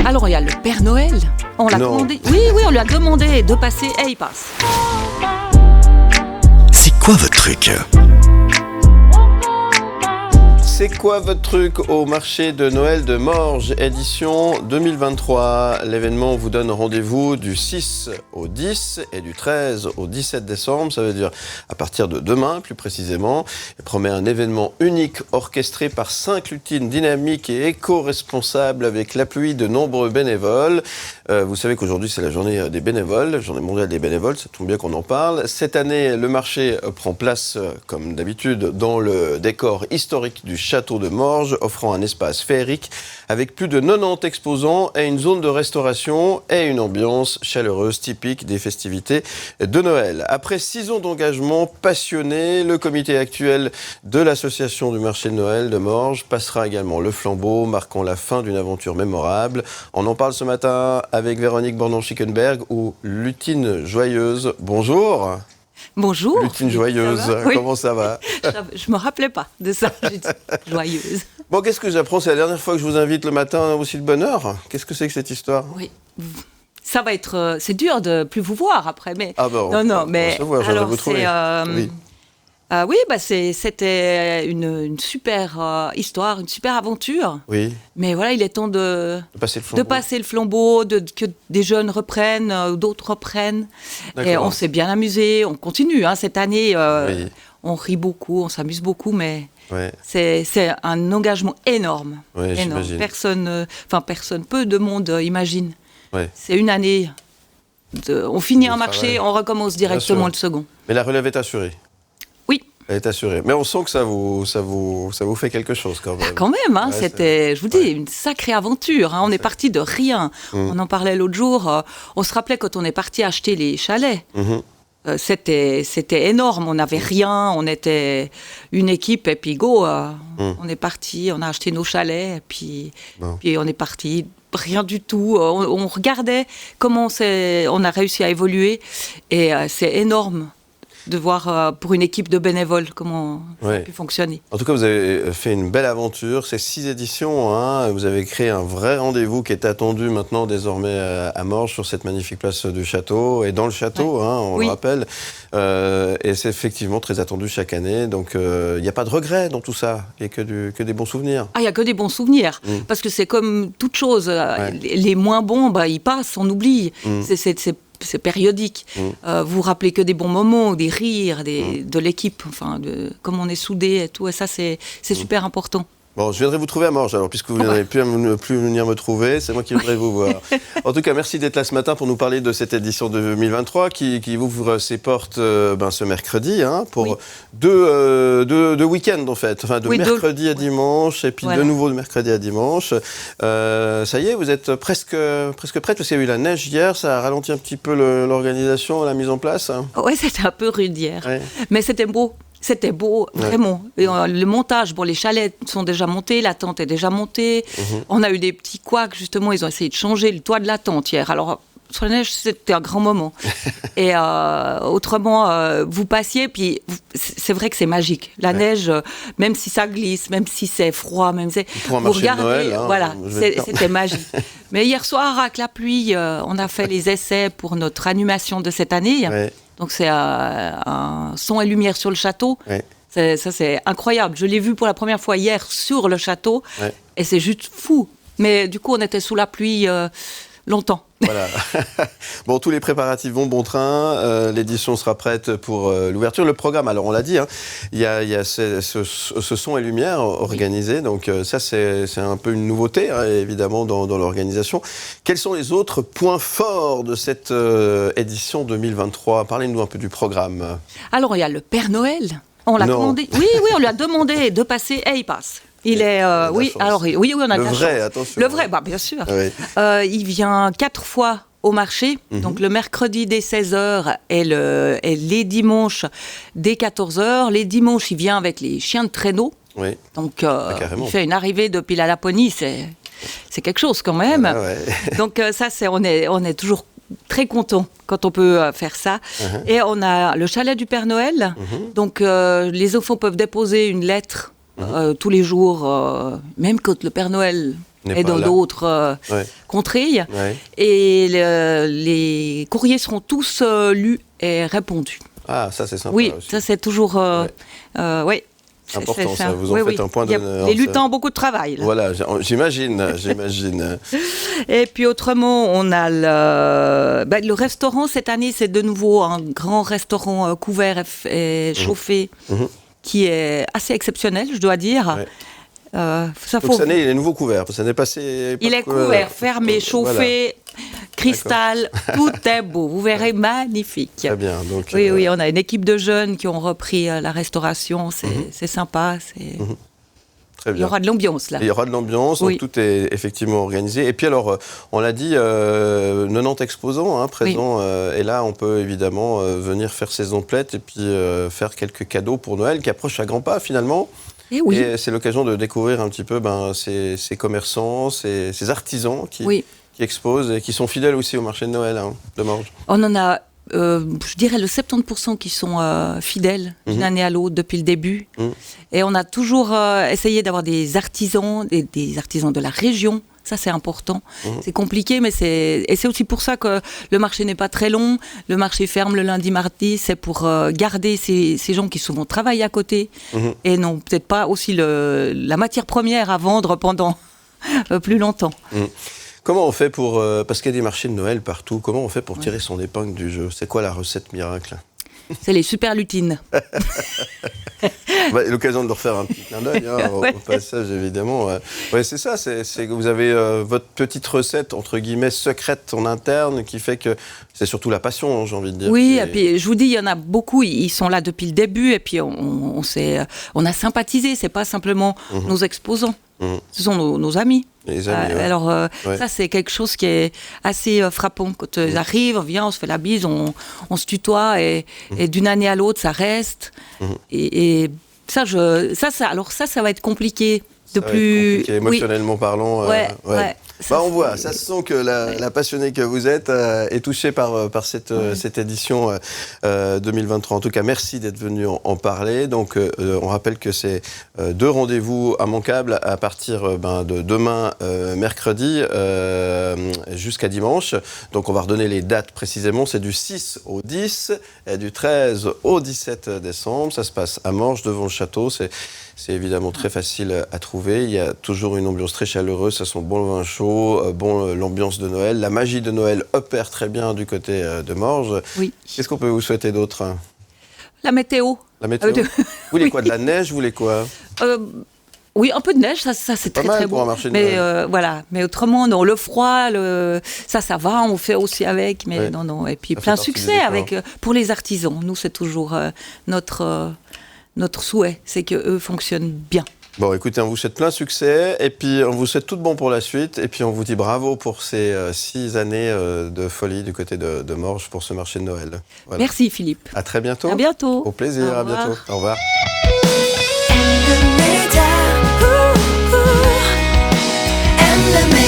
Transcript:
Alors il y a le Père Noël. On l'a commandé. Oui, on lui a demandé de passer et il passe. C'est quoi votre truc ? C'est quoi votre truc au marché de Noël de Morges, édition 2023 ? L'événement vous donne rendez-vous du 6 au 10 et du 13 au 17 décembre, ça veut dire à partir de demain plus précisément. Il promet un événement unique orchestré par 5 lutines dynamiques et éco-responsables avec l'appui de nombreux bénévoles. Vous savez qu'aujourd'hui c'est la journée des bénévoles, la journée mondiale des bénévoles, ça tombe bien qu'on en parle. Cette année, le marché prend place, comme d'habitude, dans le décor historique du château de Morges, offrant un espace féerique avec plus de 90 exposants et une zone de restauration et une ambiance chaleureuse typique des festivités de Noël. Après 6 ans d'engagement passionné, le comité actuel de l'association du marché de Noël de Morges passera également le flambeau, marquant la fin d'une aventure mémorable. On en parle ce matin avec Véronique Bornon-Schickenberg ou Lutine Joyeuse. Bonjour. Bonjour. Lutine Joyeuse, comment ça va ? Je me rappelais pas de ça, j'ai dit joyeuse. Bon, qu'est-ce que j'apprends ? C'est la dernière fois que je vous invite le matin aussi de bonne heure. Qu'est-ce que c'est que cette histoire ? Oui, ça va être... c'est dur de plus vous voir après, mais... Ah bon, non, mais... Alors, vous trouver. Oui. Oui, c'était une super histoire, une super aventure. Oui. Mais voilà, il est temps de passer le flambeau, que des jeunes reprennent, d'autres reprennent. D'accord. Et on s'est bien amusé, on continue. Cette année, Oui. on rit beaucoup, on s'amuse beaucoup, mais Ouais. c'est un engagement énorme. Ouais, énorme. j'imagine. Peu de monde imagine. Ouais. C'est une année. On finit De un marché, travail. on recommence directement sûr. le second. Mais la relève est assurée. Oui. Elle est assurée. Mais on sent que ça vous fait quelque chose quand même. Quand même, Ouais, c'était, je vous dis, une sacrée aventure. On est parti de rien. On en parlait l'autre jour. On se rappelait quand on est parti acheter les chalets. C'était énorme. On n'avait rien. On était une équipe et puis go. On est parti. On a acheté nos chalets et puis on est parti. Rien du tout. On regardait comment on a réussi à évoluer et c'est énorme de voir pour une équipe de bénévoles comment ça a pu fonctionner. En tout cas, vous avez fait une belle aventure. C'est 6 éditions. Vous avez créé un vrai rendez-vous qui est attendu maintenant désormais à Morges sur cette magnifique place du château. Et dans le château, on le rappelle. Et c'est effectivement très attendu chaque année. Donc, il n'y a pas de regret dans tout ça. Il n'y a que des bons souvenirs. Il n'y a que des bons souvenirs. Parce que c'est comme toute chose. Les moins bons, ils passent, on oublie. C'est périodique. Vous vous rappelez que des bons moments, des rires, de l'équipe, comme on est soudés et tout. Et ça, c'est super important. Bon, je viendrai vous trouver à Morges, alors, puisque vous ne viendrez plus venir me trouver, c'est moi qui viendrai vous voir. En tout cas, merci d'être là ce matin pour nous parler de cette édition de 2023 qui ouvre ses portes ce mercredi, pour deux week-ends en fait, de mercredi à dimanche, et puis de nouveau de mercredi à dimanche. Ça y est, vous êtes presque prête, parce qu'il y a eu la neige hier, ça a ralenti un petit peu l'organisation, la mise en place. Oui, c'était un peu rude hier, mais c'était beau. C'était beau, vraiment. Et, le montage, les chalets sont déjà montés, la tente est déjà montée. On a eu des petits couacs, justement, ils ont essayé de changer le toit de la tente hier. Alors, sur la neige, c'était un grand moment. Et autrement, vous passiez, puis c'est vrai que c'est magique. La neige, même si ça glisse, même si c'est froid, vous regardez, Noël, c'était magique. Mais hier soir, avec la pluie, on a fait les essais pour notre animation de cette année. Donc c'est un son et lumière sur le château. Ça, c'est incroyable. Je l'ai vu pour la première fois hier sur le château. Et c'est juste fou. Mais du coup, on était sous la pluie longtemps. Voilà. Bon, tous les préparatifs vont bon train. L'édition sera prête pour l'ouverture. Le programme, alors on l'a dit, il y a ce son et lumière organisé. Donc ça, c'est un peu une nouveauté, évidemment, dans l'organisation. Quels sont les autres points forts de cette édition 2023 ? Parlez-nous un peu du programme. Alors, il y a le Père Noël. On l'a commandé. Oui, on lui a demandé de passer et il passe. Il est, on a de la chance. Attention. Le vrai, bien sûr. Il vient 4 fois au marché, donc le mercredi dès 16h et les dimanches dès 14h. Les dimanches, il vient avec les chiens de traîneau. Donc, il fait une arrivée depuis la Laponie, c'est quelque chose quand même. Donc, ça, on est toujours très content quand on peut faire ça. Et on a le chalet du Père Noël. Donc, les enfants peuvent déposer une lettre tous les jours, même quand le Père Noël et dans d'autres contrées. Ouais. Et les courriers seront tous lus et répondus. Ah, ça c'est sympa. Oui, aussi. ça c'est toujours... oui. Important, ça. Vous en faites un point d'honneur. Les lutins ont beaucoup de travail. Là. Voilà, j'imagine. Et puis autrement, on a le restaurant. Cette année, c'est de nouveau un grand restaurant couvert et chauffé qui est assez exceptionnel, je dois dire. Ouais. Donc cette année, il est nouveau couvert. Ça n'est passé. Il est couvert, fermé, chauffé, cristal, tout est beau. Vous verrez, magnifique. Très bien. Donc, oui, on a une équipe de jeunes qui ont repris la restauration. C'est sympa. Très bien. Il y aura de l'ambiance là. Il y aura de l'ambiance, donc tout est effectivement organisé. Et puis alors, on l'a dit, 90 exposants présents. Et là, on peut évidemment venir faire ses emplettes et puis faire quelques cadeaux pour Noël qui approchent à grands pas finalement. Et c'est l'occasion de découvrir un petit peu ces commerçants, ces artisans qui exposent et qui sont fidèles aussi au marché de Noël de Morges. On en a, je dirais, le 70% qui sont fidèles d'une année à l'autre depuis le début. Et on a toujours essayé d'avoir des artisans, des artisans de la région. Ça, c'est important. C'est compliqué, mais c'est aussi pour ça que le marché n'est pas très long. Le marché ferme le lundi, mardi. C'est pour garder ces gens qui souvent travaillent à côté et n'ont peut-être pas aussi la matière première à vendre pendant plus longtemps. Comment on fait parce qu'il y a des marchés de Noël partout, comment on fait pour tirer son épingle du jeu? C'est quoi la recette miracle? C'est les super lutines. L'occasion de leur faire un petit clin d'œil au passage, évidemment. C'est ça, c'est que vous avez votre petite recette, entre guillemets, secrète en interne, qui fait que c'est surtout la passion, j'ai envie de dire. Oui, et puis je vous dis, il y en a beaucoup, ils sont là depuis le début, et puis on a sympathisé, c'est pas simplement nos exposants. Ce sont nos amis. Les amis alors, ça, c'est quelque chose qui est assez frappant. Quand ils arrivent, on vient, on se fait la bise, on se tutoie, et d'une année à l'autre, ça reste. Et ça va être compliqué. Compliqué, émotionnellement parlant. On voit, ça se sent que la passionnée que vous êtes est touchée par cette édition 2023. En tout cas, merci d'être venu en parler. Donc, on rappelle que c'est 2 rendez-vous immanquables à partir de demain, mercredi, jusqu'à dimanche. Donc, on va redonner les dates précisément. C'est du 6 au 10 et du 13 au 17 décembre. Ça se passe à Morges, devant le château. C'est évidemment très facile à trouver. Il y a toujours une ambiance très chaleureuse. Ça sent bon le vin chaud, l'ambiance de Noël. La magie de Noël opère très bien du côté de Morges. Oui. Qu'est-ce qu'on peut vous souhaiter d'autre? La météo. La météo. Vous voulez quoi? De la neige? Vous voulez quoi? Oui, un peu de neige, ça c'est très très bon. Mais autrement, non, le froid, ça va, on fait aussi avec, mais non. Et puis plein succès pour les artisans. Nous, c'est toujours notre souhait, c'est qu'eux fonctionnent bien. Bon, écoutez, on vous souhaite plein succès, et puis on vous souhaite tout de bon pour la suite, et puis on vous dit bravo pour ces 6 années de folie du côté de Morges pour ce marché de Noël. Voilà. Merci Philippe. À très bientôt. À bientôt. Au plaisir, à bientôt. Au revoir. And the